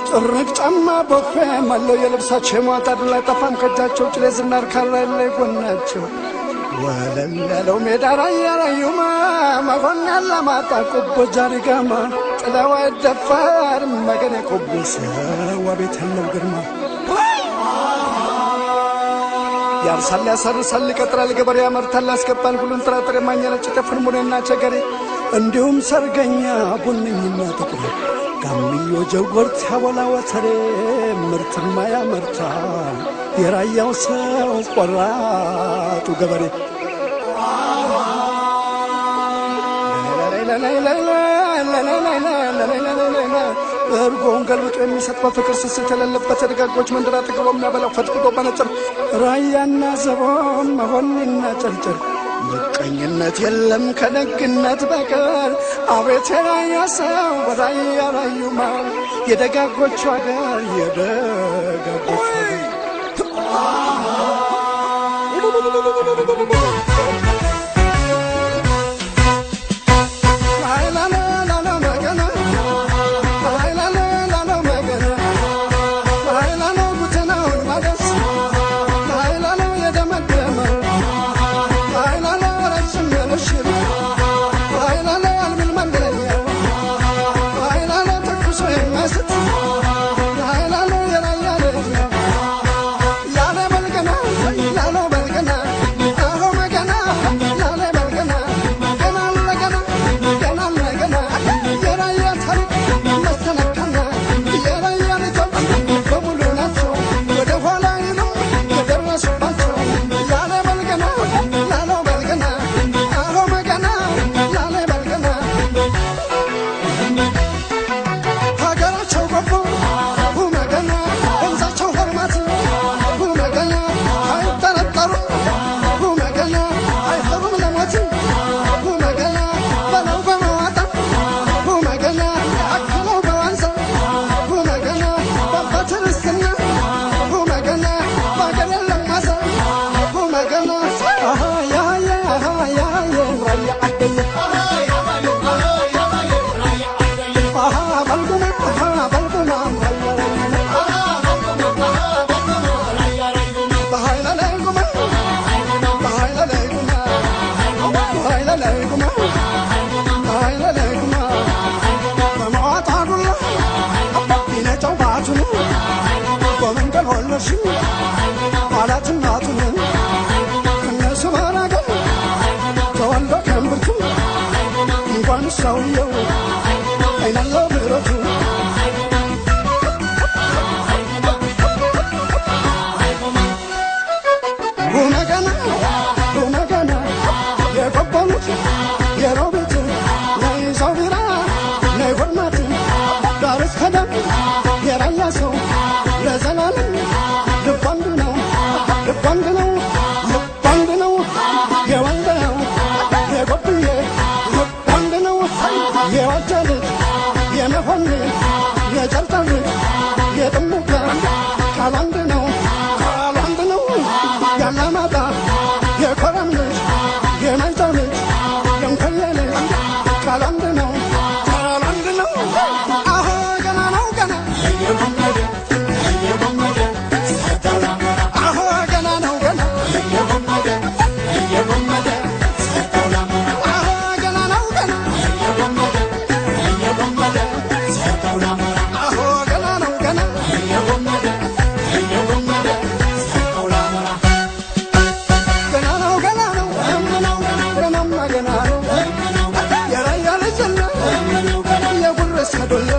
ጥርቅ ጫማ ቦፌ ማለው የልብሳቸው ማጣድ ላይ ጠፋም ከጃቸው ጭሌ ዝናር ካላይ ላይ ጎናቸው ወለል ያለው ሜዳ ራያ ራዩማ መሆን ያለማጣ ቆቦ ጃሪጋማ ጥላዋ ደፋር መገኔ ቆቦስ ወቤት ያለው ግርማ ያርሳል ያሰርሳል ይቀጥራል ገበሬ ያመርታል ያስገባል ሁሉን ጥራጥሬ ማኛነጭ ጠፍር ሙኔና ቸገሬ እንዲሁም ሰርገኛ ቡንኝና ጥቁር ጋምዮ ጀጎርት ያቦላ ወተሬ ምርትማ ያመርታል የራያው ሰው ቆራጡ ገበሬ እርጎውን ገልብጦ የሚሰጥ በፍቅር ስስት የሌለበት የደጋጎች መንደር አጠገቦ የሚያበላው ፈጥቅጦ በነጭር ራያና ዘቦን መሆንና ጨርጨር ምቀኝነት የለም ከደግነት በቀር አቤት የራያ ሰው በራያ ራዩማ የደጋጎቹ አገር የደጋጎቹ ሰውየው አይናለው ብረቱ ሁመገና የቆቦኑት የሮቤት ነይዘው ቢራ ነይጎርማት ዳር እስከ ዳር የራያ ሰው ለዘላለም ልብ አንድ ነው ልብ አንድ ነው ልብ አንድ ነው የወንድ ነው የጎብዬ የወጀል የመሆን የጨርጠር የጥሙቅ ቃል አንድ ነው ቃል አንድ ነው ያላማጣ የኮረም ልጅ የመይጠው ልጅ የንከሌ ልጅ ቃል አንድ ነው ቃል አንድ ነው አሁ ገና ነው ገና አሁ ገና ነው ገና Don't